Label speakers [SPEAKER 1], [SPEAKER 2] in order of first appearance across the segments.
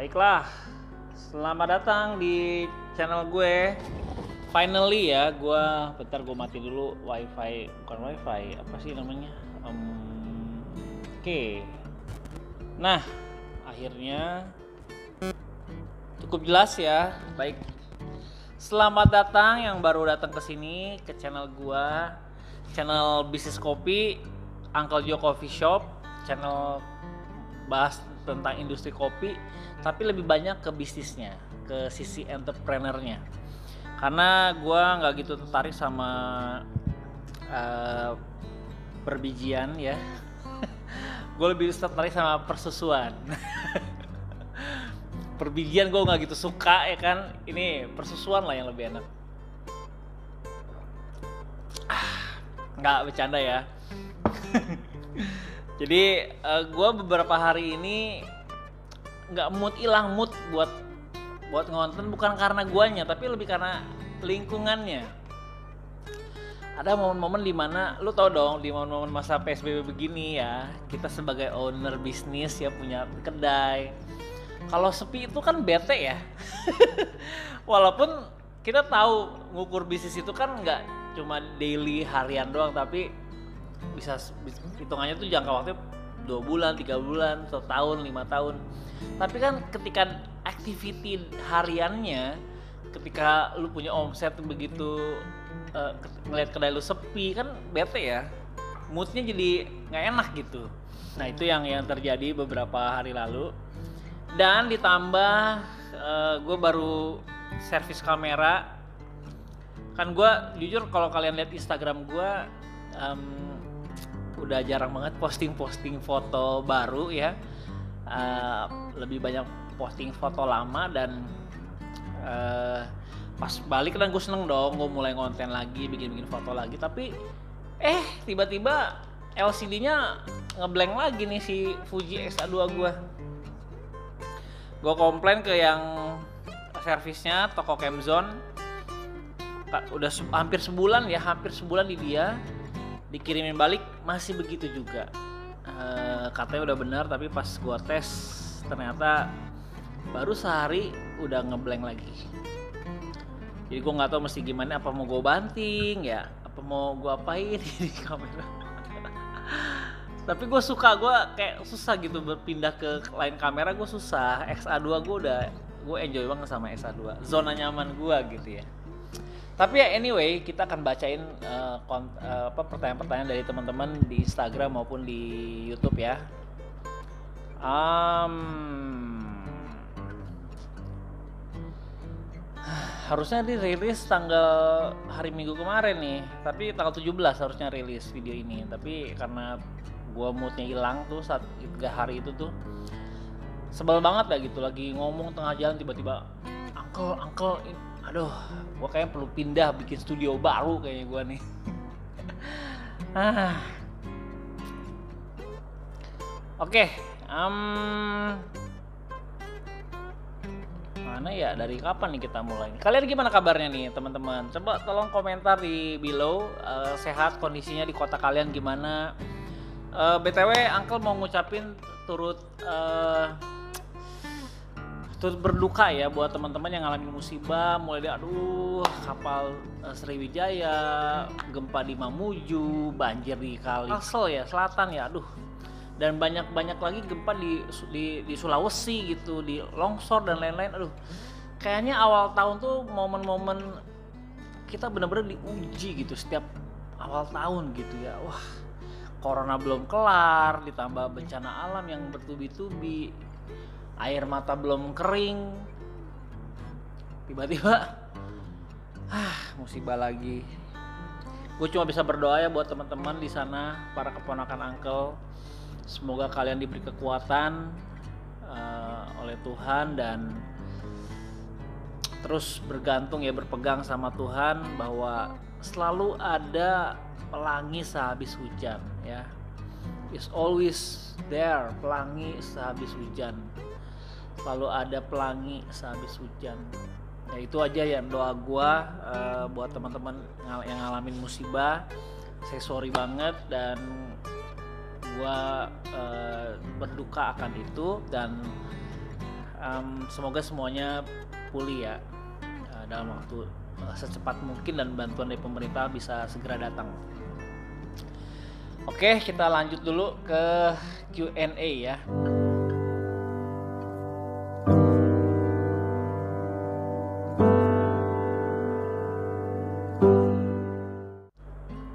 [SPEAKER 1] Baiklah, selamat datang di channel gue. Finally ya, bentar gue mati dulu wifi, bukan wifi, apa sih namanya? Oke. Nah, akhirnya cukup jelas ya. Baik, selamat datang yang baru datang ke sini ke channel gue, channel bisnis kopi, Uncle Joe Coffee Shop, channel bahas tentang industri kopi, tapi lebih banyak ke bisnisnya, ke sisi entrepreneurnya. Karena gue nggak gitu tertarik sama perbijian ya. Gue lebih tertarik sama persusuan. Perbijian gue nggak gitu suka ya kan. Ini persusuan lah yang lebih enak. Nggak bercanda ya. Jadi gue beberapa hari ini nggak hilang mood buat ngonten, bukan karena guanya tapi lebih karena lingkungannya. Ada momen-momen dimana lu tau dong, di momen-momen masa PSBB begini ya, kita sebagai owner bisnis ya, punya kedai, kalau sepi itu kan bete ya. Walaupun kita tahu ngukur bisnis itu kan nggak cuma daily harian doang, tapi bisa hitungannya tuh jangka waktu 2 bulan, 3 bulan, 1 tahun, 5 tahun. Tapi kan ketika activity hariannya, ketika lu punya omset begitu, ngeliat kedai lu sepi kan bete ya, moodnya jadi nggak enak gitu. Nah itu yang terjadi beberapa hari lalu. Dan ditambah gue baru servis kamera. Kan gue jujur kalau kalian lihat Instagram gue, udah jarang banget posting foto baru ya. Lebih banyak posting foto lama, dan pas balik kan gue seneng dong, gue mulai konten lagi, bikin foto lagi. Tapi tiba-tiba LCD-nya ngeblank lagi nih si Fuji X-A2 gue komplain ke yang servisnya, toko Camzone. Udah hampir sebulan di dia, dikirimin balik masih begitu juga. Katanya udah benar, tapi pas gua tes ternyata baru sehari udah ngeblank lagi. Jadi gua nggak tahu mesti gimana, apa mau gua banting ya, apa mau gua apain di kamera. Tapi gue kayak susah gitu berpindah ke lain kamera, gue susah. X-A2 gue enjoy banget sama X-A2, zona nyaman gue gitu ya. Tapi ya anyway, kita akan bacain pertanyaan-pertanyaan dari teman-teman di Instagram maupun di YouTube ya. Harusnya dirilis tanggal hari Minggu kemarin nih, tapi tanggal 17 harusnya rilis video ini. Tapi karena gue moodnya hilang tuh saat 3 hari itu tuh, sebel banget lah gitu. Lagi ngomong tengah jalan tiba-tiba, Uncle, aduh, gue kayaknya perlu pindah bikin studio baru kayaknya gue nih. Oke, mana ya, dari kapan nih kita mulai? Kalian gimana kabarnya nih teman-teman? Coba tolong komentar di below, sehat kondisinya di kota kalian gimana? BTW Uncle mau ngucapin turut berduka ya buat teman-teman yang ngalamin musibah, mulai dari kapal Sriwijaya, gempa di Mamuju, banjir di Kalsel ya, selatan ya, dan banyak lagi gempa di Sulawesi gitu, di longsor dan lain-lain. Kayaknya awal tahun tuh momen-momen kita benar-benar diuji gitu setiap awal tahun gitu ya. Wah, corona belum kelar, ditambah bencana alam yang bertubi-tubi, air mata belum kering, tiba-tiba musibah lagi. Gue cuma bisa berdoa ya buat teman-teman di sana, para keponakan Uncle, semoga kalian diberi kekuatan oleh Tuhan dan terus bergantung ya, berpegang sama Tuhan, bahwa selalu ada pelangi sehabis hujan ya. Is always there, pelangi sehabis hujan. Selalu ada pelangi sehabis hujan. Ya itu aja ya doa gua buat teman-teman yang ngalamin musibah. Saya sorry banget, dan gua berduka akan itu, dan Semoga semuanya pulih ya dalam waktu secepat mungkin, dan bantuan dari pemerintah bisa segera datang. Oke, kita lanjut dulu ke Q&A ya.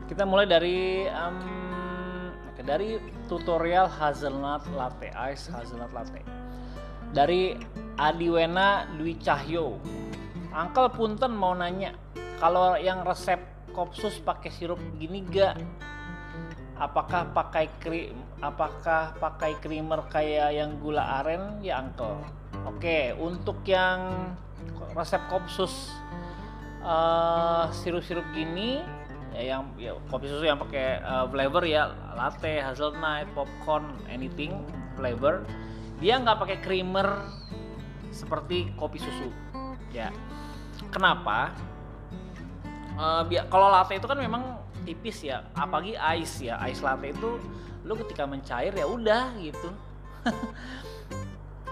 [SPEAKER 1] Kita mulai dari tutorial hazelnut latte, ice hazelnut latte. Dari Adiwena Dwi Cahyo. Uncle punten mau nanya, kalau yang resep Kopsus pakai sirup gini gak? Apakah pakai creamer kayak yang gula aren ya Uncle? Oke, untuk yang resep Kopsus sirup-sirup gini ya, yang kopi susu yang pakai flavor ya, latte, hazelnut, popcorn, anything flavor, dia nggak pakai creamer seperti kopi susu ya. Kenapa? Kalau latte itu kan memang tipis ya, apalagi ice ya, ice latte itu lu ketika mencair ya udah gitu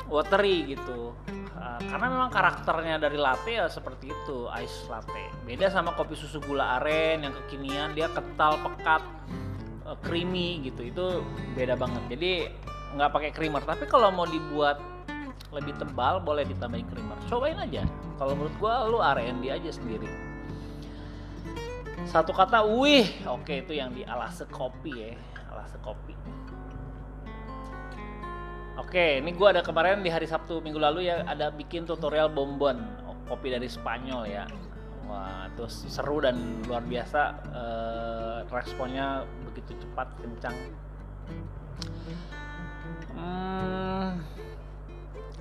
[SPEAKER 1] watery gitu. Karena memang karakternya dari latte ya seperti itu, ice latte. Beda sama kopi susu gula aren yang kekinian, dia kental, pekat, creamy gitu. Itu beda banget. Jadi nggak pakai creamer. Tapi kalau mau dibuat lebih tebal boleh ditambahin creamer. Cobain aja. Kalau menurut gua lu R&D aja sendiri. Satu kata, wih, oke, itu yang di Alase Kopi ya, Alase Kopi. Oke, ini gue ada kemarin di hari Sabtu minggu lalu ya, ada bikin tutorial bonbon kopi dari Spanyol ya. Wah, terus seru dan luar biasa, responnya begitu cepat, kencang.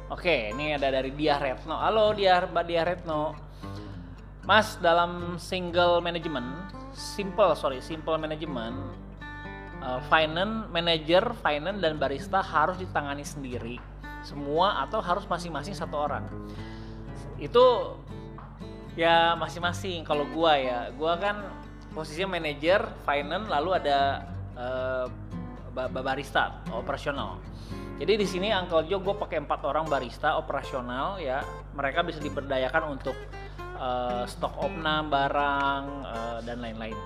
[SPEAKER 1] Oke, ini ada dari Diah Retno. Halo Mbak Diah Retno. Mas, dalam simple management, finance manager, finance dan barista harus ditangani sendiri semua atau harus masing-masing satu orang? Itu ya masing-masing. Kalau gua kan posisinya manager, finance, lalu ada barista operasional. Jadi di sini Uncle Joe gue pakai 4 orang barista operasional ya. Mereka bisa diberdayakan untuk stok opnam, barang dan lain-lain.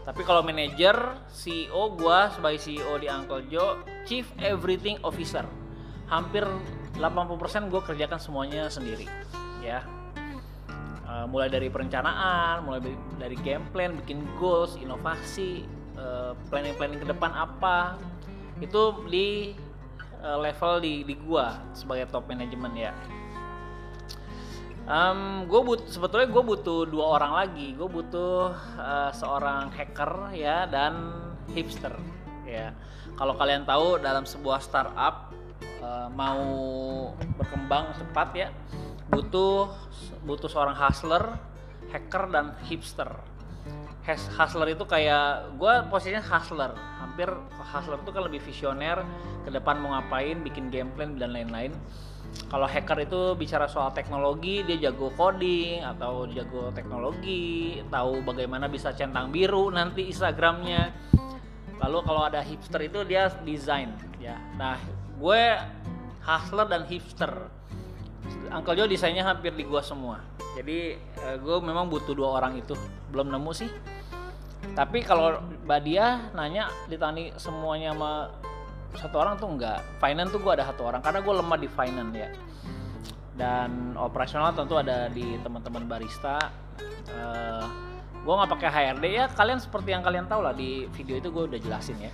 [SPEAKER 1] Tapi kalau manajer, CEO, gue sebagai CEO di Uncle Joe, Chief Everything Officer, hampir 80% gue kerjakan semuanya sendiri ya. Mulai dari perencanaan, mulai dari game plan, bikin goals, inovasi, planning ke depan apa, itu di level di gue sebagai top management ya. Sebetulnya gue butuh 2 orang lagi. Gue butuh seorang hacker ya dan hipster ya. Kalau kalian tahu dalam sebuah startup mau berkembang cepat ya, butuh seorang hustler, hacker dan hipster. Hustler itu kayak gue posisinya hustler. Hampir hustler itu kan lebih visioner, ke depan mau ngapain, bikin game plan dan lain-lain. Kalau hacker itu bicara soal teknologi, dia jago coding atau jago teknologi, tahu bagaimana bisa centang biru nanti Instagramnya. Lalu kalau ada hipster itu dia desain ya. Nah, gue hustler dan hipster. Uncle Joe desainnya hampir di gue semua. Jadi gue memang butuh 2 orang itu. Belum nemu sih. Tapi kalau Mbak Dia nanya ditani semuanya sama 1 orang tuh enggak. Finance tuh gue ada 1 orang karena gue lemah di finance ya. Dan operasional tentu ada di teman-teman barista. Gue nggak pakai HRD ya. Kalian seperti yang kalian tahu lah, di video itu gue udah jelasin ya.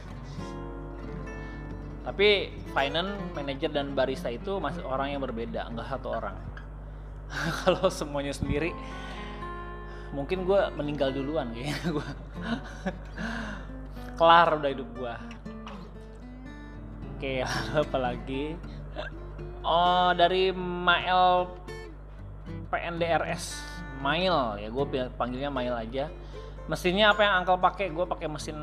[SPEAKER 1] Tapi finance, manager dan barista itu masih orang yang berbeda, enggak 1 orang. Kalau semuanya sendiri, mungkin gue meninggal duluan kayaknya gue. Kelar udah hidup gue. Oke, apa lagi? Oh, dari Mail PNDRS, Mail ya, gue panggilnya Mail aja. Mesinnya apa yang Uncle pakai? Gue pakai mesin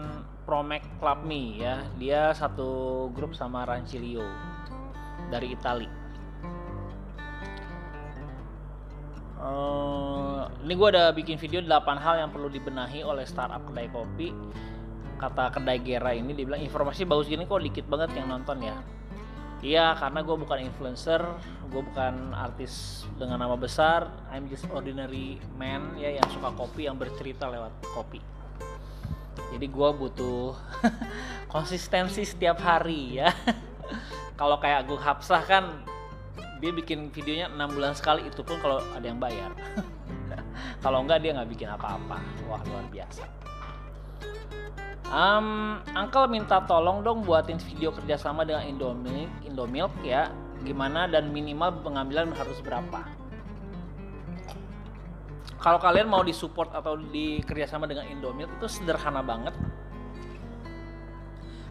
[SPEAKER 1] Promec Club Me ya. Dia satu grup sama Rancilio dari Itali. Ini gue ada bikin video 8 hal yang perlu dibenahi oleh startup kedai kopi. Kata kedai Gera ini dibilang informasi bagus gini kok dikit banget yang nonton ya. Iya, karena gue bukan influencer, gue bukan artis dengan nama besar, I'm just ordinary man ya yang suka kopi, yang bercerita lewat kopi. Jadi gue butuh konsistensi setiap hari ya. Kalau kayak Agung Hapsah kan, dia bikin videonya 6 bulan sekali, itu pun kalau ada yang bayar. Kalau enggak dia nggak bikin apa-apa. Wah, luar biasa. Uncle minta tolong dong buatin video kerjasama dengan Indomilk ya. Gimana dan minimal pengambilan harus berapa? Kalau kalian mau disupport atau dikerjasama dengan Indomilk itu sederhana banget.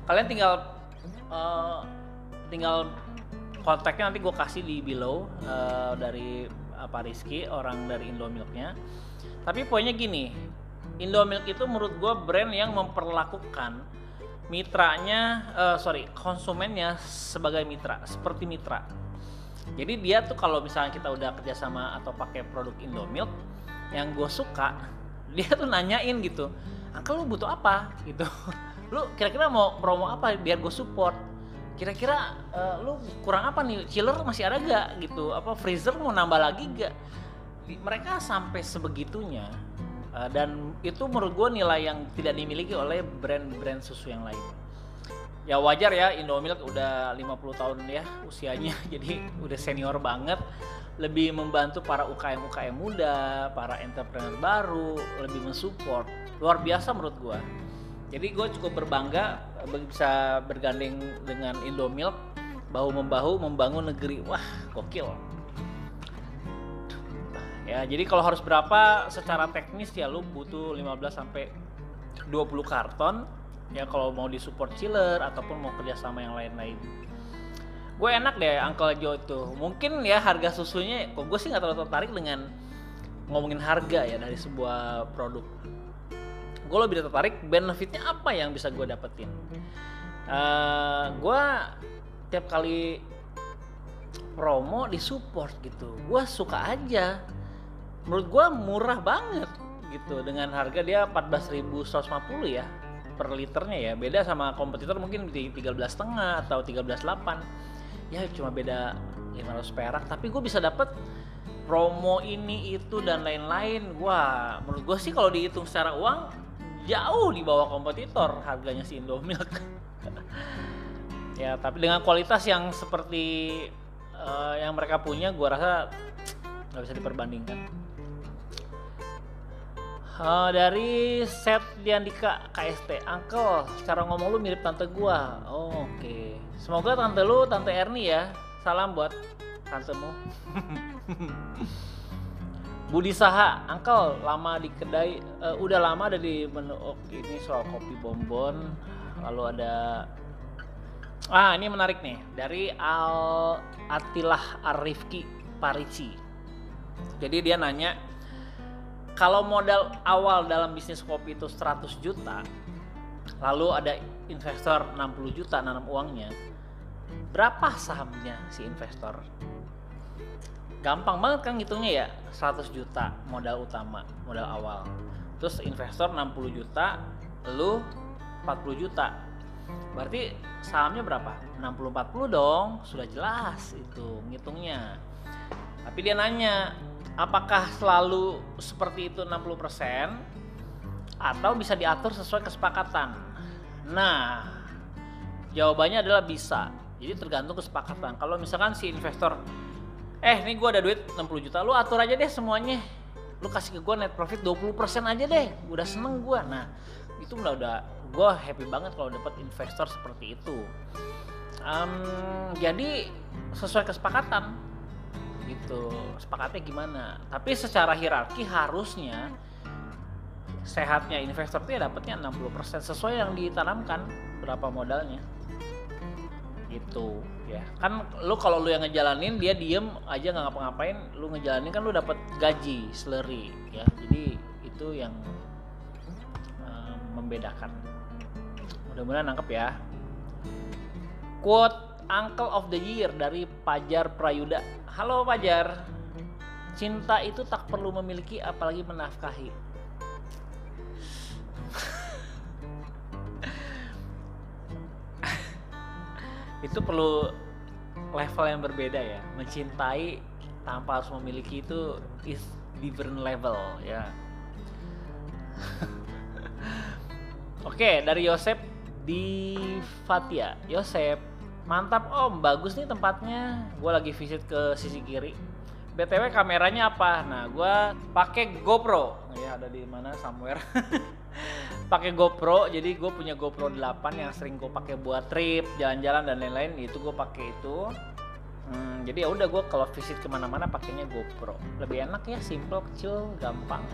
[SPEAKER 1] Kalian tinggal kontaknya nanti gue kasih di below dari Pak Rizky, orang dari Indomilknya. Tapi poinnya gini, Indomilk itu menurut gue brand yang memperlakukan konsumennya sebagai mitra, seperti mitra. Jadi dia tuh kalau misalnya kita udah kerjasama atau pakai produk Indomilk, yang gue suka, dia tuh nanyain gitu, Uncle lu butuh apa gitu, lu kira-kira mau promo apa biar gue support, kira-kira lu kurang apa nih, chiller masih ada gak gitu, apa freezer mau nambah lagi gak. Mereka sampai sebegitunya. Dan itu menurut gue nilai yang tidak dimiliki oleh brand-brand susu yang lain. Ya wajar ya, Indomilk udah 50 tahun ya usianya, jadi udah senior banget, lebih membantu para UKM muda, para entrepreneur baru, lebih mensupport. Luar biasa menurut gue. Jadi gue cukup berbangga bisa bergandeng dengan Indomilk, bahu-membahu membangun negeri. Wah, gokil. Ya, jadi kalau harus berapa secara teknis ya lu butuh 15 sampai 20 karton ya kalau mau disupport chiller ataupun mau kerja sama yang lain-lain. Gue enak deh Uncle Joe itu. Mungkin ya harga susunya, kok gue sih nggak terlalu tertarik dengan ngomongin harga ya dari sebuah produk. Gue lebih tertarik benefitnya apa yang bisa gue dapetin. Gue tiap kali promo disupport gitu, gue suka aja. Menurut gue murah banget gitu, dengan harga dia 14.150 ya per liternya ya. Beda sama kompetitor mungkin di 13,5 atau 13,8 ya, cuma beda 500 perak, tapi gue bisa dapet promo ini itu dan lain-lain. Wah, menurut gue sih kalau dihitung secara uang jauh di bawah kompetitor harganya si Indomilk. Ya, tapi dengan kualitas yang seperti yang mereka punya, gue rasa nggak bisa diperbandingkan. Dari Set Diandika KST, Uncle, cara ngomong lu mirip tante gua. Oh, oke. Semoga tante lu, tante Erni ya. Salam buat tantemu. Budi Saha, Uncle, lama di kedai, udah lama ada di menu. Ini soal kopi bonbon. Lalu ada, ini menarik nih, dari Atilah Arifki Parici. Jadi dia nanya, kalau modal awal dalam bisnis kopi itu 100 juta, lalu ada investor 60 juta nanam uangnya, berapa sahamnya si investor? Gampang banget kan ngitungnya ya, 100 juta modal utama, modal awal. Terus investor 60 juta, lu 40 juta. Berarti sahamnya berapa? 60-40 dong, sudah jelas itu ngitungnya. Tapi dia nanya, apakah selalu seperti itu 60% atau bisa diatur sesuai kesepakatan? Nah, jawabannya adalah bisa. Jadi tergantung kesepakatan. Kalau misalkan si investor, nih gue ada duit 60 juta, lu atur aja deh semuanya. Lu kasih ke gue net profit 20% aja deh, udah seneng gue. Nah, itu udah gue happy banget kalau dapat investor seperti itu. Jadi sesuai kesepakatan. Gitu, sepakatnya gimana. Tapi secara hierarki harusnya sehatnya investor itu ya dapatnya 60% sesuai yang ditanamkan berapa modalnya. Gitu ya. Kan lu kalau lu yang ngejalanin, dia diem aja nggak ngapa-ngapain, lu ngejalanin kan lu dapat gaji, salary ya. Jadi itu yang membedakan. Mudah-mudahan nangkep ya. Quote Uncle of the Year dari Pajar Prayuda. Halo Pajar, cinta itu tak perlu memiliki apalagi menafkahi. Itu perlu level yang berbeda ya. Mencintai tanpa harus memiliki itu is different level ya. Oke, dari Yosep di Fatia. Yosep, mantap Om, bagus nih tempatnya. Gue lagi visit ke sisi kiri. BTW kameranya apa? Nah, gue pakai GoPro. Ya ada di mana somewhere. Pakai GoPro. Jadi gue punya GoPro 8 yang sering gue pakai buat trip, jalan-jalan dan lain-lain. Itu gue pakai itu. Jadi ya udah gue kalau visit kemana-mana pakainya GoPro. Lebih enak ya, simple, kecil, gampang.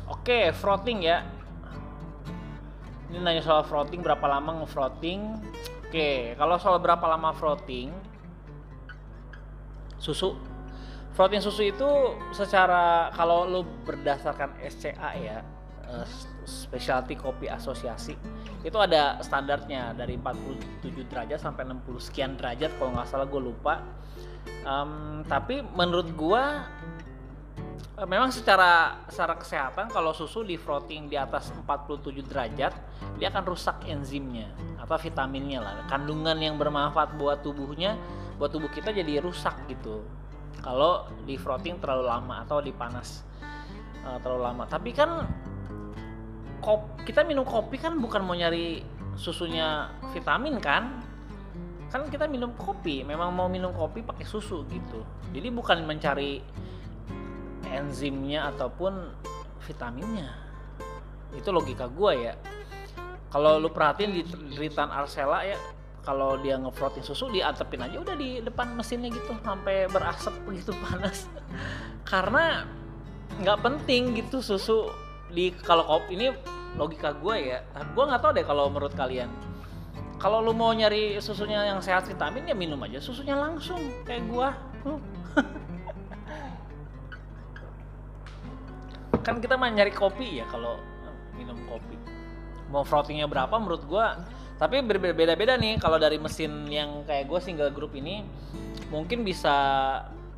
[SPEAKER 1] Oke, frotting ya. Ini nanya soal frotting, berapa lama nge-frotting. Oke, kalau soal berapa lama frotting susu. Frotting susu itu secara kalau lu berdasarkan SCA ya, Specialty Coffee Association, itu ada standarnya dari 47 derajat sampai 60 sekian derajat kalau nggak salah, gue lupa. Tapi menurut gue memang secara kesehatan kalau susu di frotting di atas 47 derajat dia akan rusak enzimnya atau vitaminnya lah, kandungan yang bermanfaat buat tubuh kita jadi rusak gitu kalau di frotting terlalu lama atau dipanas terlalu lama. Tapi kan kita minum kopi kan bukan mau nyari susunya vitamin kan kita minum kopi memang mau minum kopi pakai susu gitu, jadi bukan mencari enzimnya ataupun vitaminnya. Itu logika gue ya. Kalau lu perhatiin di Ritan Arsela ya, kalau dia ngefrotting susu diantepin aja udah di depan mesinnya gitu sampai berasap begitu panas. Karena nggak penting gitu susu di kalau kopi, ini logika gue ya. Gue nggak tahu deh kalau menurut kalian. Kalau lu mau nyari susunya yang sehat vitamin ya minum aja susunya langsung kayak gue. Kan kita mah nyari kopi ya kalau minum kopi. Mau frottingnya berapa menurut gua, tapi berbeda-beda nih. Kalau dari mesin yang kayak gua single group ini mungkin bisa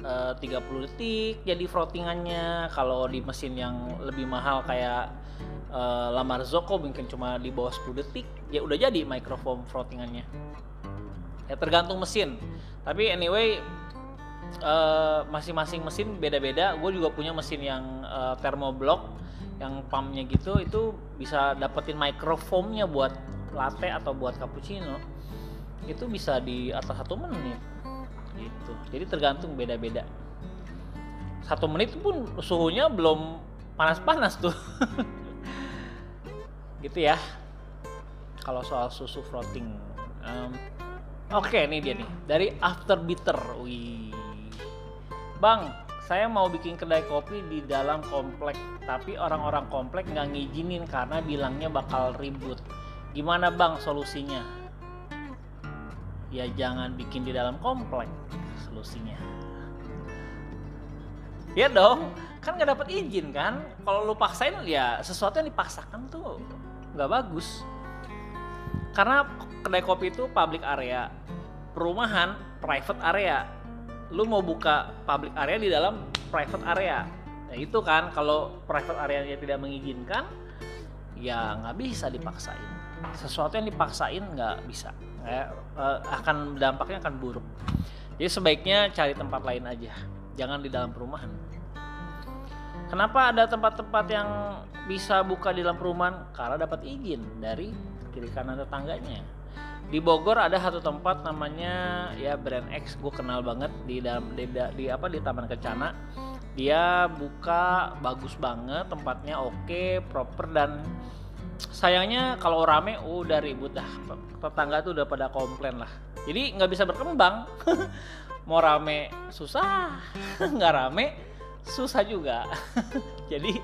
[SPEAKER 1] 30 detik jadi frottingannya. Kalau di mesin yang lebih mahal kayak La Marzocco mungkin cuma di bawah 10 detik ya udah jadi microfoam frottingannya. Ya tergantung mesin. Tapi anyway, masing-masing mesin beda-beda. Gue juga punya mesin yang thermoblock yang pumpnya gitu, itu bisa dapetin microfoamnya buat latte atau buat cappuccino itu bisa di atas 1 menit gitu. Jadi tergantung beda-beda. 1 menit pun suhunya belum panas-panas tuh. Gitu ya kalau soal susu frotting. Oke, ini dia nih dari After Bitter. Wih, Bang, saya mau bikin kedai kopi di dalam komplek, tapi orang-orang komplek nggak ngizinin karena bilangnya bakal ribut. Gimana Bang solusinya? Ya jangan bikin di dalam komplek solusinya. Ya dong, kan nggak dapat izin kan? Kalau lu paksain ya sesuatu yang dipaksakan tuh nggak bagus. Karena kedai kopi itu public area, perumahan private area. Lu mau buka public area di dalam private area. Nah itu kan kalau private area-nya tidak mengizinkan, ya nggak bisa dipaksain. Sesuatu yang dipaksain nggak bisa, akan dampaknya akan buruk. Jadi sebaiknya cari tempat lain aja, jangan di dalam perumahan. Kenapa ada tempat-tempat yang bisa buka di dalam perumahan? Karena dapat izin dari kiri kanan tetangganya. Di Bogor ada satu tempat namanya ya Brand X, gue kenal banget di dalam di Taman Kencana. Dia buka bagus banget, tempatnya oke, proper, dan sayangnya kalau rame udah ribut dah, tetangga tuh udah pada komplain lah. Jadi nggak bisa berkembang. Mau rame susah, nggak rame susah juga. Jadi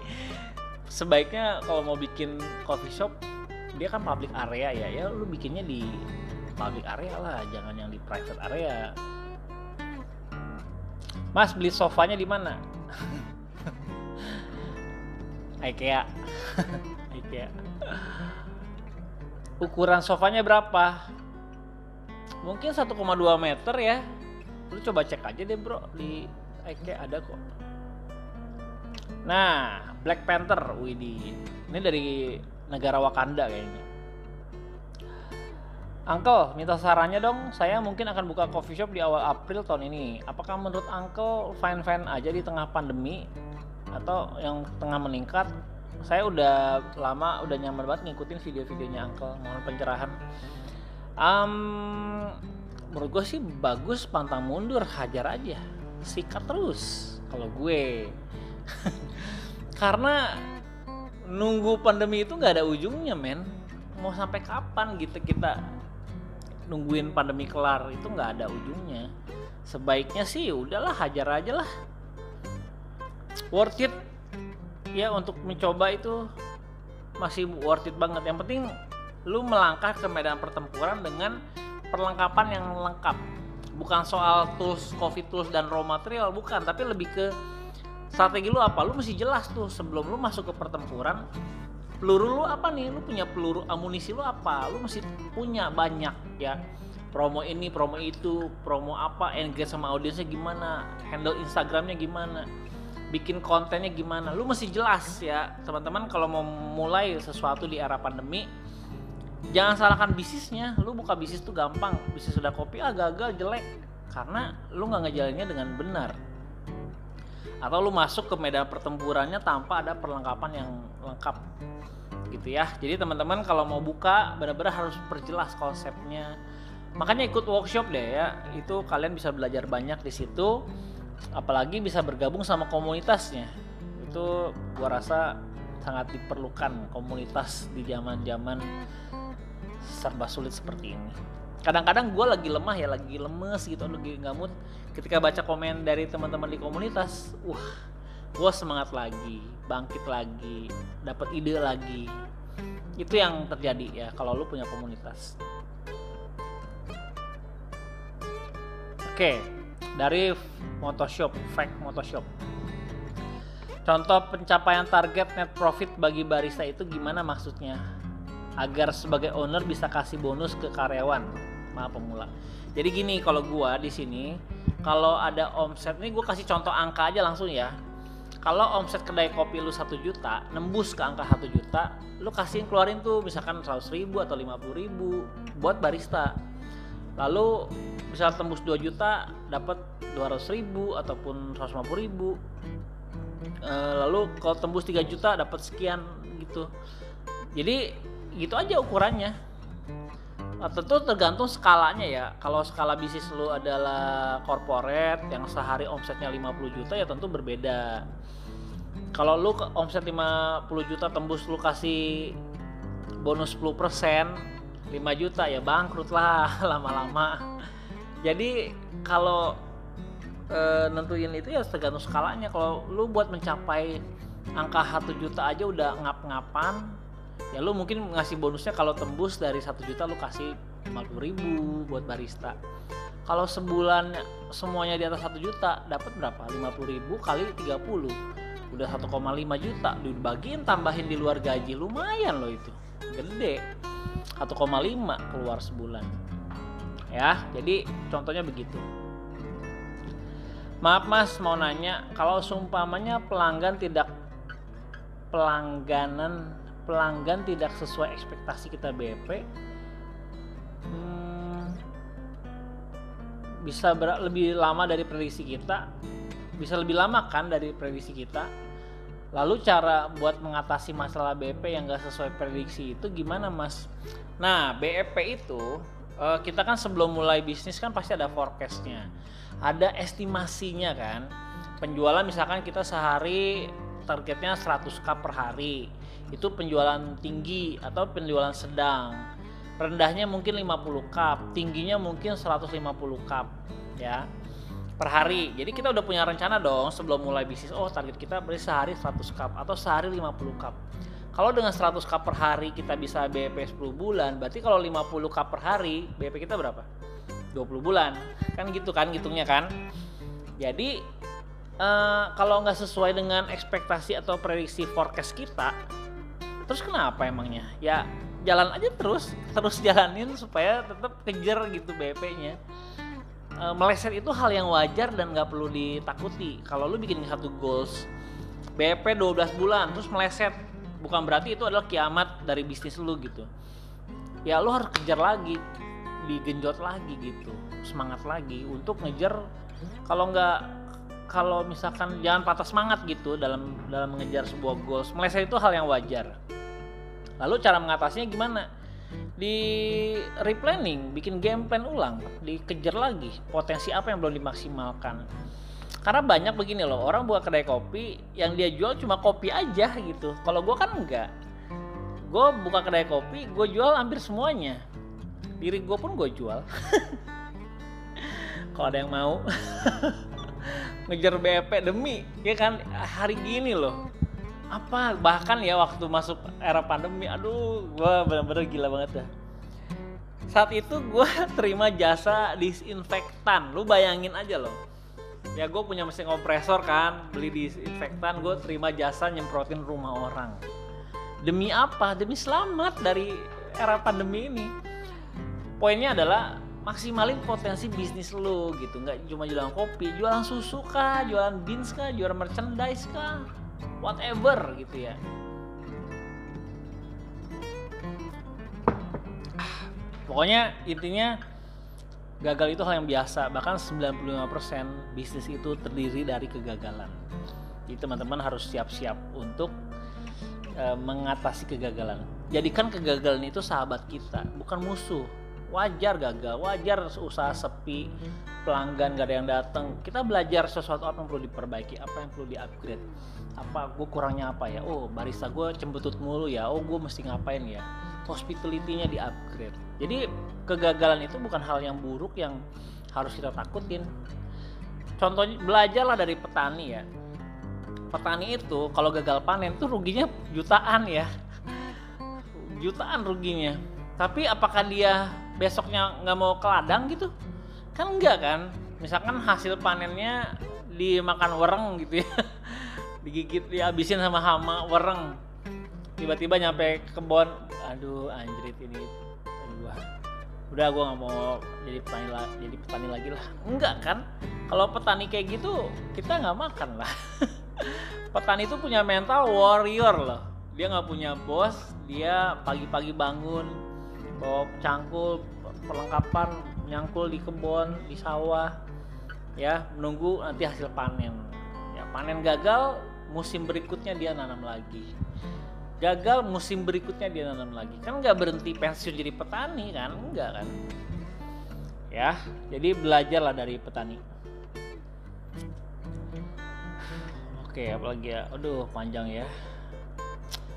[SPEAKER 1] sebaiknya kalau mau bikin coffee shop, dia kan public area ya lu bikinnya di public area lah, jangan yang di private area. Mas, beli sofanya di mana? IKEA. IKEA. Ukuran sofanya berapa? Mungkin 1,2 meter ya. Lu coba cek aja deh bro, di IKEA ada kok. Nah, Black Panther, widih. Ini dari negara Wakanda kayaknya. Uncle, minta sarannya dong. Saya mungkin akan buka coffee shop di awal April tahun ini. Apakah menurut Uncle fine-fine aja di tengah pandemi atau yang tengah meningkat? Saya udah lama, udah nyaman banget ngikutin video-videonya Uncle. Mohon pencerahan. Menurut gue sih bagus, pantang mundur, hajar aja, sikat terus kalau gue. Karena nunggu pandemi itu nggak ada ujungnya, men. Mau sampai kapan gitu kita nungguin pandemi kelar, itu nggak ada ujungnya. Sebaiknya sih udahlah, hajar aja lah. Worth it ya untuk mencoba, itu masih worth it banget. Yang penting lu melangkah ke medan pertempuran dengan perlengkapan yang lengkap. Bukan soal tools, COVID tools dan raw material, bukan, tapi lebih ke strategi lu apa. Lu mesti jelas tuh sebelum lu masuk ke pertempuran. Peluru lu apa nih? Lu punya peluru, amunisi lu apa? Lu mesti punya banyak ya. Promo ini, promo itu, promo apa, engage sama audiensnya gimana, handle Instagramnya gimana, bikin kontennya gimana. Lu mesti jelas ya teman-teman. Kalau mau mulai sesuatu di era pandemi, jangan salahkan bisnisnya. Lu buka bisnis tuh gampang. Bisnis udah kopi gagal, jelek, karena lu gak ngejalaninnya dengan benar. Atau lu masuk ke medan pertempurannya tanpa ada perlengkapan yang lengkap gitu ya. Jadi teman-teman kalau mau buka benar-benar harus perjelas konsepnya. Makanya ikut workshop deh ya. Itu kalian bisa belajar banyak di situ. Apalagi bisa bergabung sama komunitasnya. Itu gua rasa sangat diperlukan komunitas di zaman-zaman serba sulit seperti ini. Kadang-kadang gue lagi lemah ya, lagi lemes gitu, lagi nggak mood. Ketika baca komen dari teman-teman di komunitas, gue semangat lagi, bangkit lagi, dapat ide lagi. Itu yang terjadi ya kalau lu punya komunitas. Oke, dari Motoshop, Fake Motoshop. Contoh pencapaian target net profit bagi barista itu gimana maksudnya? Agar sebagai owner bisa kasih bonus ke karyawan. Maaf pemula. Jadi gini, kalau gua di sini kalau ada omset, ini gua kasih contoh angka aja langsung ya. Kalau omset kedai kopi lu 1 juta, nembus ke angka 1 juta, lu kasihin keluarin tuh misalkan 100.000 atau 50.000 buat barista. Lalu misal tembus 2 juta dapat 200.000 ataupun 150.000. Lalu kalau tembus 3 juta dapat sekian gitu. Jadi gitu aja ukurannya. Tentu tergantung skalanya ya. Kalau skala bisnis lu adalah corporate yang sehari omsetnya 50 juta ya tentu berbeda. Kalau lu omset 50 juta tembus lu kasih bonus 10%, 5 juta ya bangkrut lah lama-lama. Jadi kalau nentuin itu ya tergantung skalanya. Kalau lu buat mencapai angka 1 juta aja udah ngap-ngapan, ya lu mungkin ngasih bonusnya kalau tembus dari 1 juta lu kasih 50.000 buat barista. Kalau sebulan semuanya di atas 1 juta dapat berapa? 50.000 kali 30 udah 1,5 juta. Dibagiin tambahin di luar gaji, lumayan loh itu, gede. 1,5 keluar sebulan ya. Jadi contohnya begitu. Maaf mas, mau nanya, kalau seumpamanya pelanggan tidak sesuai ekspektasi kita BP, bisa lebih lama dari prediksi kita, bisa lebih lama kan dari prediksi kita. Lalu cara buat mengatasi masalah BP yang gak sesuai prediksi itu gimana mas? Nah, BEP itu kita kan sebelum mulai bisnis kan pasti ada forecastnya, ada estimasinya kan. Penjualan misalkan kita sehari targetnya 100 cup per hari, itu penjualan tinggi atau penjualan sedang. Rendahnya mungkin 50 cup, tingginya mungkin 150 cup ya per hari. Jadi kita udah punya rencana dong sebelum mulai bisnis. Oh, target kita berarti sehari 100 cup atau sehari 50 cup. Kalau dengan 100 cup per hari kita bisa BP 10 bulan, berarti kalau 50 cup per hari BP kita berapa? 20 bulan. Kan gitu kan ngitungnya kan. Jadi kalau nggak sesuai dengan ekspektasi atau prediksi forecast kita, terus kenapa emangnya? Ya jalan aja terus jalanin supaya tetap kejar gitu BP-nya. Meleset itu hal yang wajar dan nggak perlu ditakuti. Kalau lu bikin satu goals BP 12 bulan terus meleset, bukan berarti itu adalah kiamat dari bisnis lu gitu. Ya lu harus kejar lagi digenjot lagi gitu, semangat lagi untuk ngejar. Kalau misalkan jangan patah semangat gitu dalam mengejar sebuah goals. Meleset itu hal yang wajar. Lalu cara mengatasinya gimana? Di replanning, bikin game plan ulang, dikejar lagi potensi apa yang belum dimaksimalkan. Karena banyak begini loh, orang buka kedai kopi yang dia jual cuma kopi aja gitu. Kalau gue kan enggak, gue buka kedai kopi, gue jual hampir semuanya. Diri gue pun gue jual. Kalau ada yang mau ngejar BEP demi, ya kan, hari gini loh. Apa bahkan ya waktu masuk era pandemi, aduh gue bener-bener gila banget dah. Saat itu gue terima jasa disinfektan, lu bayangin aja loh. Ya gue punya mesin kompresor kan, beli disinfektan, gue terima jasa nyemprotin rumah orang. Demi apa? Demi selamat dari era pandemi ini. Poinnya adalah maksimalin potensi bisnis lo gitu, nggak cuma jualan kopi, jualan susu kah, jualan beans kah, jualan merchandise kah, whatever gitu ya. Pokoknya intinya gagal itu hal yang biasa, bahkan 95% bisnis itu terdiri dari kegagalan. Jadi teman-teman harus siap-siap untuk mengatasi kegagalan. Jadikan kegagalan itu sahabat kita, bukan musuh. Wajar gagal, wajar usaha sepi, pelanggan gak ada yang datang. Kita belajar sesuatu apa yang perlu diperbaiki, apa yang perlu di-upgrade. Apa gue kurangnya apa ya? Oh, barista gue cembetut mulu ya. Oh, gue mesti ngapain ya? Hospitality-nya di-upgrade. Jadi kegagalan itu bukan hal yang buruk yang harus kita takutin. Contohnya belajarlah dari petani ya. Petani itu kalau gagal panen tuh ruginya jutaan ya. Jutaan ruginya. Tapi apakah dia besoknya nggak mau ke ladang gitu? Kan enggak kan. Misalkan hasil panennya dimakan wereng gitu ya. Digigit, dihabisin sama hama wereng. Tiba-tiba nyampe kebon, aduh anjrit ini. Udah gue nggak mau jadi petani lagi lah. Enggak kan? Kalau petani kayak gitu kita nggak makan lah. Petani itu punya mental warrior loh. Dia nggak punya bos, dia pagi-pagi bangun bawa cangkul, perlengkapan, nyangkul di kebun, di sawah, ya menunggu nanti hasil panen. Ya panen gagal, musim berikutnya dia nanam lagi. Gagal, musim berikutnya dia nanam lagi. Kan nggak berhenti pensiun jadi petani kan? Enggak kan? Ya, jadi belajarlah dari petani. Oke, apalagi ya? Aduh, panjang ya.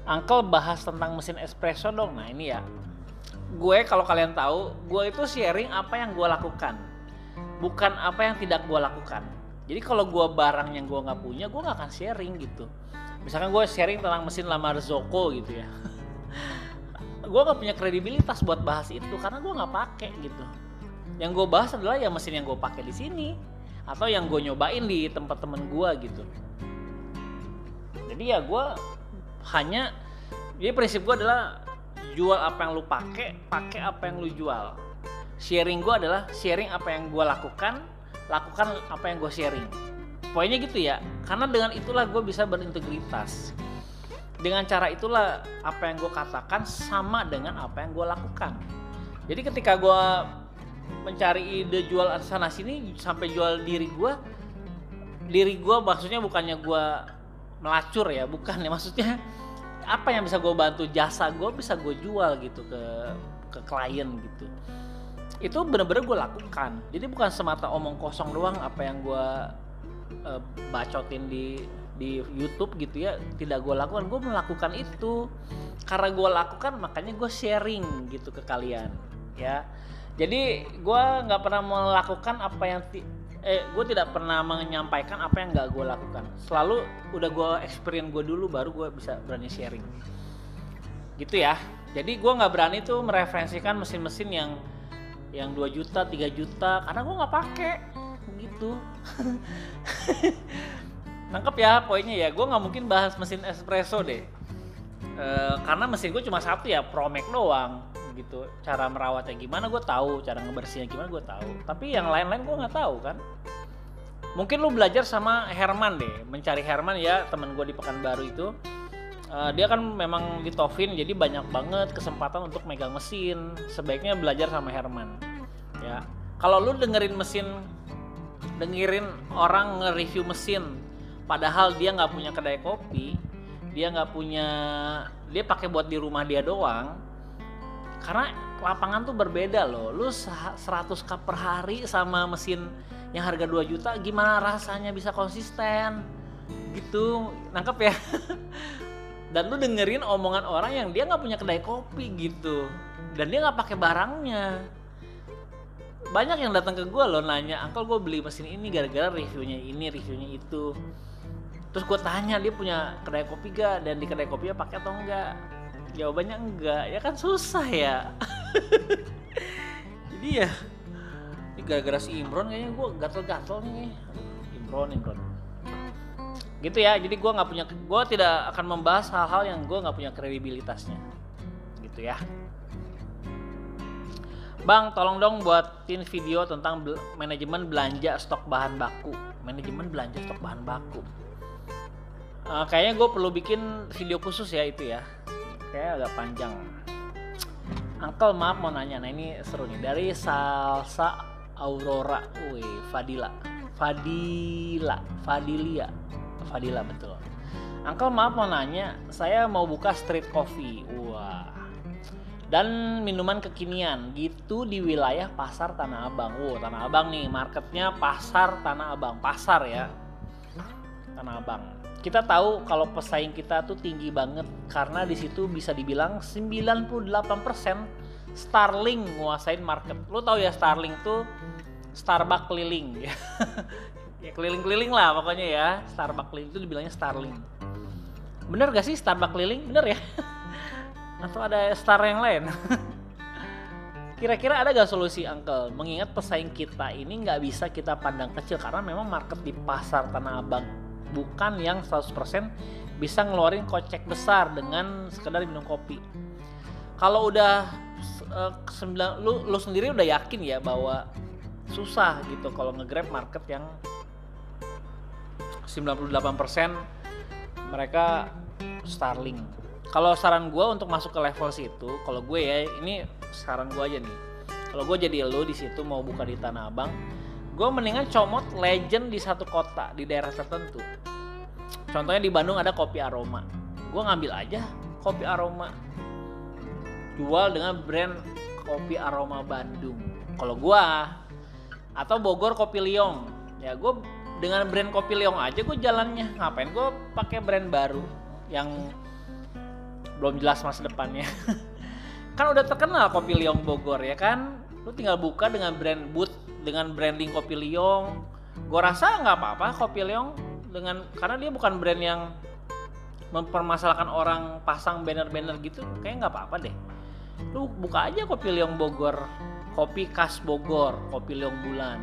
[SPEAKER 1] Uncle bahas tentang mesin espresso dong. Nah ini ya. Gue kalau kalian tahu, gue itu sharing apa yang gue lakukan, bukan apa yang tidak gue lakukan. Jadi kalau gue barang yang gue nggak punya, gue nggak akan sharing gitu. Misalkan gue sharing tentang mesin La Marzocco gitu ya, gue nggak punya kredibilitas buat bahas itu karena gue nggak pakai gitu. Yang gue bahas adalah ya mesin yang gue pakai di sini atau yang gue nyobain di tempat temen gue gitu. Jadi ya gue hanya, jadi prinsip gue adalah jual apa yang lu pakai apa yang lu jual. Sharing gue adalah sharing apa yang gue lakukan apa yang gue sharing. Poinnya gitu ya, karena dengan itulah gue bisa berintegritas. Dengan cara itulah apa yang gue katakan sama dengan apa yang gue lakukan. Jadi ketika gue mencari ide jual sana sini sampai jual diri gue maksudnya bukannya gue melacur ya, bukan ya, maksudnya apa yang bisa gue bantu, jasa gue bisa gue jual gitu ke klien gitu. Itu benar-benar gue lakukan. Jadi bukan semata omong kosong doang apa yang gue bacotin di YouTube gitu ya, tidak gue lakukan. Gue melakukan itu karena gue lakukan, makanya gue sharing gitu ke kalian ya. Jadi gue nggak pernah melakukan apa yang gue tidak pernah menyampaikan apa yang nggak gue lakukan. Selalu udah gue experience gue dulu baru gue bisa berani sharing gitu ya. Jadi gue nggak berani tuh mereferensikan mesin-mesin yang 2 juta 3 juta karena gue nggak pakai gitu. Nangkep ya poinnya ya. Gue nggak mungkin bahas mesin espresso deh, karena mesin gue cuma satu ya, Promax doang gitu. Cara merawatnya gimana gue tahu, cara ngebersihinnya gimana gue tahu, tapi yang lain-lain gue nggak tahu kan. Mungkin lu belajar sama Herman deh, mencari Herman ya, teman gue di Pekanbaru itu. Dia kan memang di Tovin, jadi banyak banget kesempatan untuk megang mesin. Sebaiknya belajar sama Herman. ya. Kalau lu dengerin orang nge-review mesin, padahal dia nggak punya kedai kopi, dia pakai buat di rumah dia doang. Karena lapangan tuh berbeda loh. Lu 100 cup per hari sama mesin yang harga 2 juta, gimana rasanya bisa konsisten? Gitu, nangkep ya? Dan lu dengerin omongan orang yang dia nggak punya kedai kopi gitu, dan dia nggak pakai barangnya. Banyak yang datang ke gue loh nanya, "Uncle, gue beli mesin ini gara-gara reviewnya ini, reviewnya itu." Terus gue tanya dia punya kedai kopi gak, dan di kedai kopinya pakai atau enggak. Jawabannya enggak, ya kan susah ya. Jadi ya, ini gara-gara si Imron kayaknya gue gatel-gatel nih. Imron. Gitu ya, jadi gue tidak akan membahas hal-hal yang gue nggak punya kredibilitasnya. Gitu ya. Bang, tolong dong buatin video tentang manajemen belanja stok bahan baku. Manajemen belanja stok bahan baku. Kayaknya gue perlu bikin video khusus ya itu ya. Kayaknya agak panjang. Uncle, maaf mau nanya. Nah ini seru nih. Dari Salsa Aurora. Fadilia betul. Uncle, maaf mau nanya. Saya mau buka street coffee. Wah. Dan minuman kekinian gitu di wilayah Pasar Tanah Abang. Tanah Abang nih, marketnya Pasar Tanah Abang. Pasar ya, Tanah Abang. Kita tahu kalau pesaing kita tuh tinggi banget, karena di situ bisa dibilang 98% Starling nguasain market. Lu tahu ya, Starling tuh Starbucks keliling ya. Ya keliling-keliling lah pokoknya ya. Starbucks keliling itu dibilangnya Starling. Bener gak sih Starbucks keliling? Bener ya? Atau ada star yang lain? Kira-kira ada gak solusi, Uncle? Mengingat pesaing kita ini gak bisa kita pandang kecil, karena memang market di Pasar Tanah Abang bukan yang 100% bisa ngeluarin kocek besar dengan sekedar minum kopi. Kalau udah lu sendiri udah yakin ya bahwa susah gitu kalau nge-grab market yang 98% mereka Starling. Kalau saran gue untuk masuk ke level situ, kalau gue ya, ini saran gue aja nih. Kalau gue jadi lo di situ mau buka di Tanah Abang, gue mendingan comot legend di satu kota, di daerah tertentu. Contohnya di Bandung ada Kopi Aroma. Gue ngambil aja Kopi Aroma, jual dengan brand Kopi Aroma Bandung. Kalau gue, atau Bogor Kopi Liong, ya gue dengan brand Kopi Liong aja gue jalannya. Ngapain gue pakai brand baru yang belum jelas masa depannya. Kan udah terkenal Kopi Liong Bogor ya kan. Lu tinggal buka dengan brand booth, dengan branding Kopi Liong. Gue rasa nggak apa-apa Kopi Liong, karena dia bukan brand yang mempermasalahkan orang pasang banner-banner gitu. Kayaknya nggak apa-apa deh. Lu buka aja Kopi Liong Bogor, kopi khas Bogor, Kopi Liong Bulan.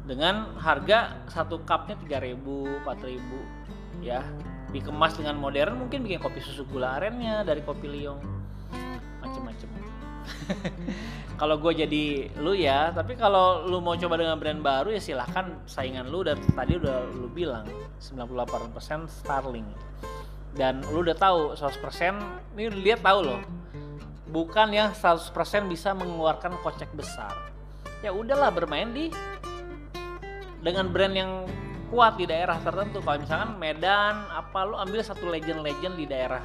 [SPEAKER 1] Dengan harga satu cupnya 3.000, 4.000 ya. Dikemas dengan modern, mungkin bikin kopi susu gula arennya dari Kopi Liong, macem-macem. Kalau gue jadi lu ya, tapi kalau lu mau coba dengan brand baru ya silahkan, saingan lu dan tadi udah lu bilang 98% Starling, dan lu udah tahu 100%, ini dia tahu loh, bukan yang 100% bisa mengeluarkan kocek besar. Ya udahlah, bermain dengan brand yang kuat di daerah tertentu. Kalau misalkan Medan lu ambil satu legend di daerah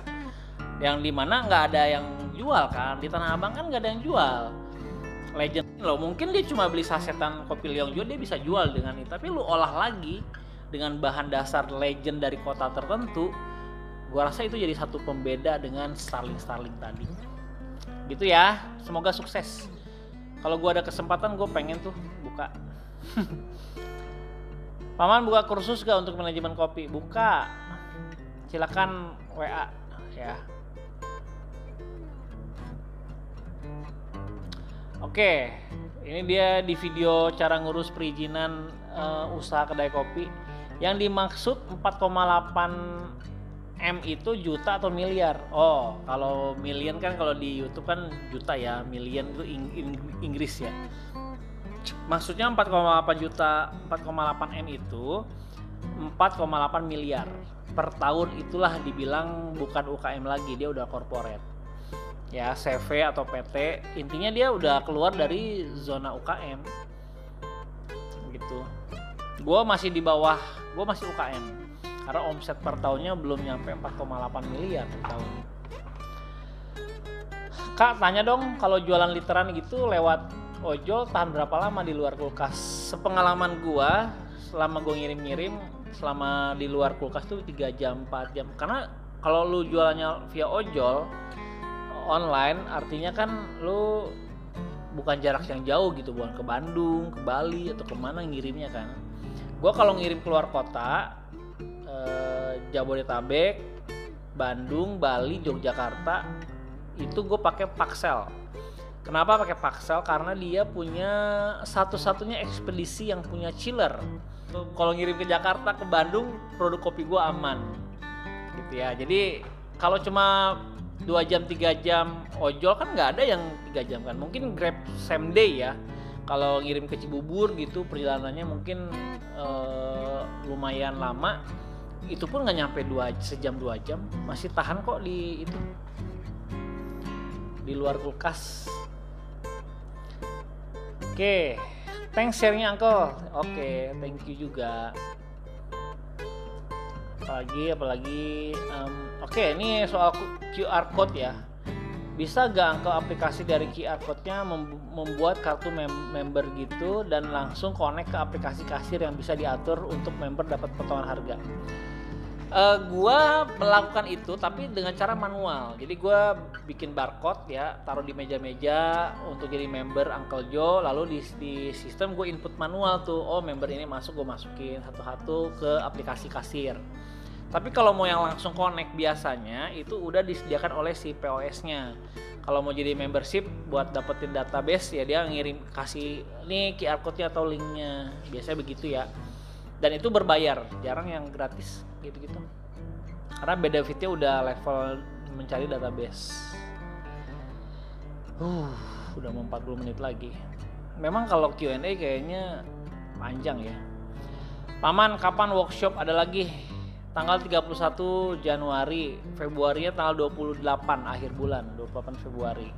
[SPEAKER 1] yang dimana nggak ada yang jual kan. Di Tanah Abang kan nggak ada yang jual legend loh. Mungkin dia cuma beli sasetan Kopi Liong juga dia bisa jual dengan itu, tapi lu olah lagi dengan bahan dasar legend dari kota tertentu. Gua rasa itu jadi satu pembeda dengan Starling tadi. Gitu ya, semoga sukses. Kalau gua ada kesempatan gue pengen tuh buka. Paman buka kursus gak untuk manajemen kopi? Buka. Silakan WA ya. Oke, ini dia di video cara ngurus perizinan usaha kedai kopi. Yang dimaksud 4,8 M itu juta atau miliar? Oh, kalau million kan kalau di YouTube kan juta ya, million itu Inggris ya. Maksudnya 4,8 M itu 4,8 miliar per tahun. Itulah dibilang bukan UKM lagi, dia udah corporate. ya CV atau PT, intinya dia udah keluar dari zona UKM gitu. Gue masih di bawah, gue masih UKM karena omset per tahunnya belum nyampe 4,8 miliar per tahun. Kak, tanya dong, kalau jualan literan gitu lewat ojol tahan berapa lama di luar kulkas? Sepengalaman gua, selama gua ngirim-ngirim, selama di luar kulkas tuh 3 jam, 4 jam. Karena kalau lu jualannya via ojol online, artinya kan lu bukan jarak yang jauh gitu, bukan ke Bandung, ke Bali atau kemana ngirimnya kan. Gua kalau ngirim keluar kota, Jabodetabek, Bandung, Bali, Yogyakarta, itu gue pakai Paxel. Kenapa pakai Paxel? Karena dia punya satu-satunya ekspedisi yang punya chiller. Kalau ngirim ke Jakarta, ke Bandung, produk kopi gue aman gitu ya. Jadi kalau cuma 2 jam 3 jam ojol kan nggak ada yang 3 jam kan. Mungkin Grab same day ya. Kalau ngirim ke Cibubur gitu perjalanannya mungkin lumayan lama. Itu pun nggak nyampe 1 jam 2 jam, masih tahan kok di itu, di luar kulkas. Oke, thanks sharingnya Uncle. Oke, thank you juga. Apalagi oke, ini soal QR code ya. Bisa gak Uncle aplikasi dari QR code-nya membuat kartu member gitu dan langsung connect ke aplikasi kasir yang bisa diatur untuk member dapat potongan harga? Gua melakukan itu tapi dengan cara manual. Jadi gua bikin barcode ya, taruh di meja-meja untuk jadi member Uncle Joe, lalu di sistem gue input manual tuh. Oh, member ini masuk, gue masukin satu-satu ke aplikasi kasir. Tapi kalau mau yang langsung connect biasanya itu udah disediakan oleh si POS-nya. Kalau mau jadi membership buat dapetin database ya dia ngirim, kasih nih QR code-nya atau link-nya. Biasanya begitu ya. Dan itu berbayar, jarang yang gratis gitu-gitu. Karena benefitnya udah level mencari database. Udah mau 40 menit lagi. Memang kalau Q&A kayaknya panjang ya. Paman, kapan workshop ada lagi? Tanggal 31 Januari, Februarinya tanggal 28 akhir bulan, 28 Februari.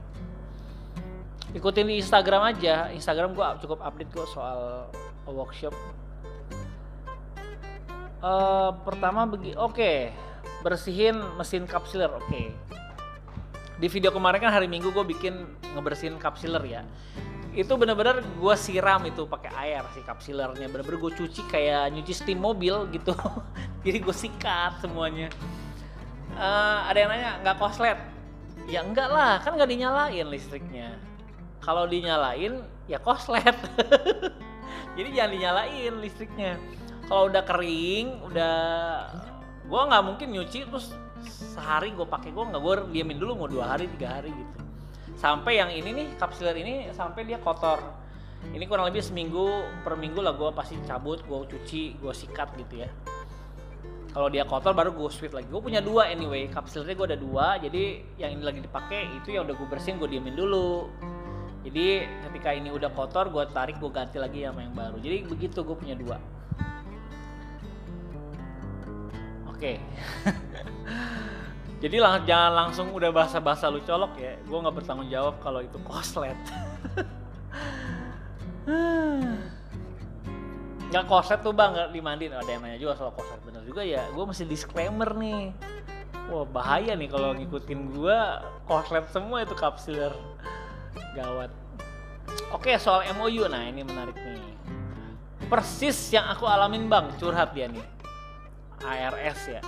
[SPEAKER 1] Ikutin di Instagram aja. Instagram gua cukup update kok soal workshop. Pertama bersihin mesin kapsiler. Oke. Di video kemarin kan hari Minggu gue bikin ngebersihin kapsiler ya. Itu bener-bener gue siram itu pakai air si kapsilernya. Bener-bener gue cuci kayak nyuci steam mobil gitu. Jadi gue sikat semuanya. Ada yang nanya nggak koslet? Ya enggak lah, kan nggak dinyalain listriknya. Kalau dinyalain ya koslet. Jadi jangan dinyalain listriknya. Kalau udah kering, gue nggak mungkin nyuci terus sehari gue pakai, gue diamin dulu mau 2 hari 3 hari gitu. Sampai yang ini nih kapsiler ini sampai dia kotor. Ini kurang lebih per minggu lah gue pasti cabut, gue cuci, gue sikat gitu ya. Kalau dia kotor baru gue sweep lagi. Gue punya 2 anyway, kapsilernya gue ada 2. Jadi yang ini lagi dipakai itu ya udah gue bersihin, gue diamin dulu. Jadi ketika ini udah kotor gue tarik, gue ganti lagi sama yang baru. Jadi begitu, gue punya 2. Oke. Jadi jangan langsung udah basa-basa lu colok ya. Gue nggak bertanggung jawab kalau itu koslet. Nggak koslet tuh bang, nggak dimandiin. Ada yang nanya juga soal koslet, bener juga ya. Gue mesti disclaimer nih. Wah bahaya nih kalau ngikutin gue, koslet semua itu kapsiler. Gawat. Oke, soal MOU, nah ini menarik nih. Persis yang aku alamin bang, curhat dia nih. ARS ya.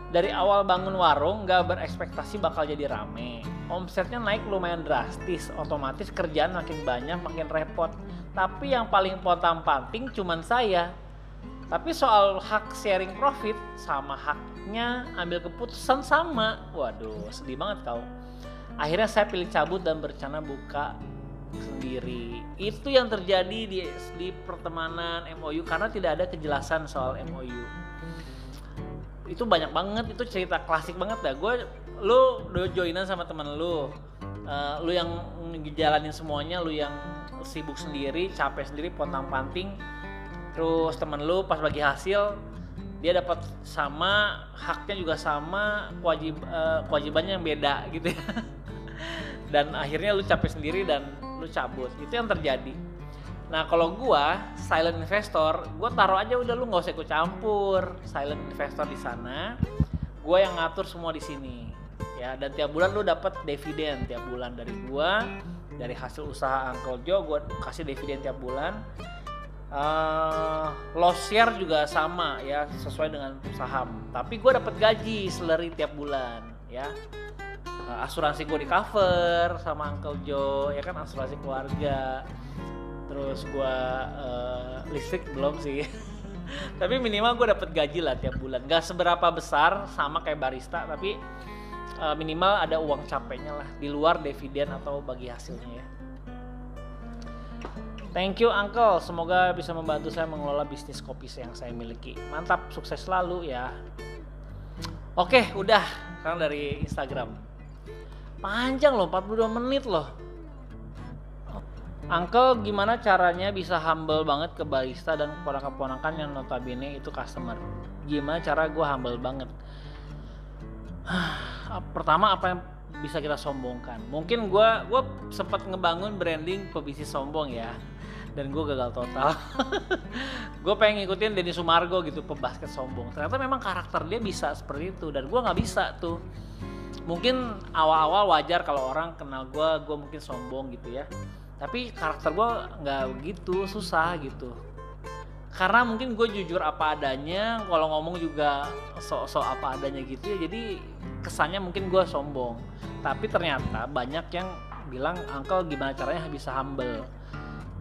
[SPEAKER 1] Dari awal bangun warung gak berekspektasi bakal jadi rame. Omsetnya naik lumayan drastis, otomatis kerjaan makin banyak, makin repot. Tapi yang paling pontang-panting cuman saya. Tapi soal hak sharing profit sama haknya ambil keputusan sama. Waduh, sedih banget kau. Akhirnya saya pilih cabut dan berencana buka sendiri. Itu yang terjadi di pertemanan MOU karena tidak ada kejelasan soal MOU. Itu banyak banget, itu cerita klasik banget dah. Lu joinan sama temen lu yang ngejalanin semuanya, lu yang sibuk sendiri, capek sendiri, pontang-panting. Terus temen lu pas bagi hasil dia dapat sama, haknya juga sama, kewajibannya yang beda gitu ya. dan akhirnya lu capek sendiri dan lu cabut. Itu yang terjadi. Nah kalau gua silent investor, gua taruh aja udah, lu nggak usah ikut campur. Silent investor di sana, gua yang ngatur semua di sini. Ya, dan tiap bulan lu dapat dividen tiap bulan dari gua, dari hasil usaha Uncle Joe, gua kasih dividen tiap bulan. Loss share juga sama ya, sesuai dengan saham. Tapi gua dapat gaji salary tiap bulan ya. Asuransi gue di cover sama Uncle Joe ya kan, asuransi keluarga. Terus gue listrik belum sih tapi minimal gue dapet gaji lah tiap bulan. Gak seberapa besar sama kayak barista, tapi minimal ada uang capeknya lah di luar dividen atau bagi hasilnya ya. Thank you Uncle, semoga bisa membantu saya mengelola bisnis kopi yang saya miliki. Mantap, sukses selalu ya. Oke, udah. Sekarang dari Instagram. Panjang loh, 42 menit loh. Uncle, gimana caranya bisa humble banget ke barista dan keponakan-keponakan yang notabene itu customer? Gimana cara gue humble banget? Pertama, apa yang bisa kita sombongkan? Mungkin gue sempat ngebangun branding pebisnis sombong ya, dan gue gagal total. Gue pengen ngikutin Denny Sumargo gitu, pebasket sombong. Ternyata memang karakter dia bisa seperti itu, dan gue nggak bisa tuh. Mungkin awal-awal wajar kalau orang kenal gue mungkin sombong gitu ya. Tapi karakter gue nggak begitu, susah gitu. Karena mungkin gue jujur apa adanya, kalau ngomong juga sok-sok apa adanya gitu ya. Jadi kesannya mungkin gue sombong. Tapi ternyata banyak yang bilang, Uncle gimana caranya bisa humble.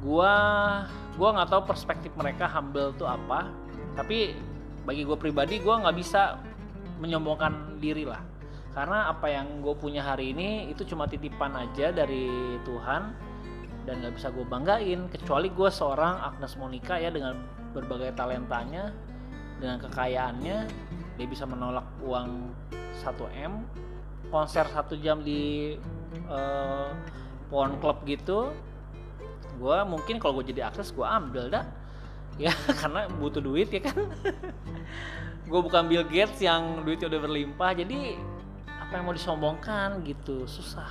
[SPEAKER 1] Gue nggak tahu perspektif mereka humble tuh apa. Tapi bagi gue pribadi, gue nggak bisa menyombongkan diri lah. Karena apa yang gue punya hari ini itu cuma titipan aja dari Tuhan dan gak bisa gue banggain. Kecuali gue seorang Agnes Monica ya, dengan berbagai talentanya, dengan kekayaannya, dia bisa menolak uang 1M, konser 1 jam di Pond Club gitu. Gue mungkin kalau gue jadi Agnes gue ambil dah ya, karena butuh duit ya kan. Gue bukan Bill Gates yang duitnya udah berlimpah, jadi apa yang mau disombongkan gitu, susah.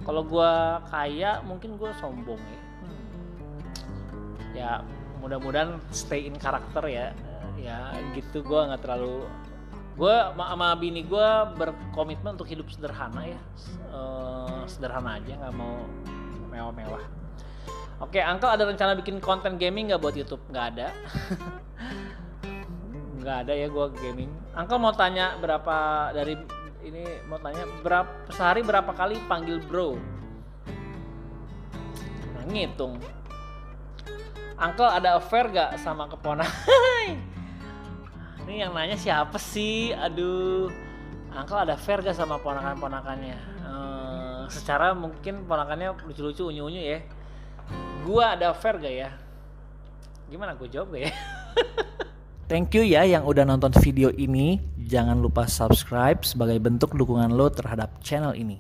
[SPEAKER 1] Kalau gue kaya mungkin gue sombong ya. Ya mudah-mudahan stay in karakter ya. Ya gitu, gue nggak terlalu. Gue sama bini gue berkomitmen untuk hidup sederhana ya. Sederhana aja, nggak mau mewah-mewah. Oke, Uncle ada rencana bikin konten gaming nggak buat YouTube? Nggak ada. Nggak ada ya gue gaming. Uncle mau tanya berapa dari ini, mau tanya sehari berapa kali panggil bro? Nah, ngitung. Uncle ada affair gak sama keponakan? Ini yang nanya siapa sih? Aduh. Uncle ada affair gak sama ponakan-ponakannya? Secara mungkin ponakannya lucu-lucu, unyu-unyu ya. Gua ada affair gak ya? Gimana gue jawab gak ya? Thank you ya yang udah nonton video ini. Jangan lupa subscribe sebagai bentuk dukungan lo terhadap channel ini.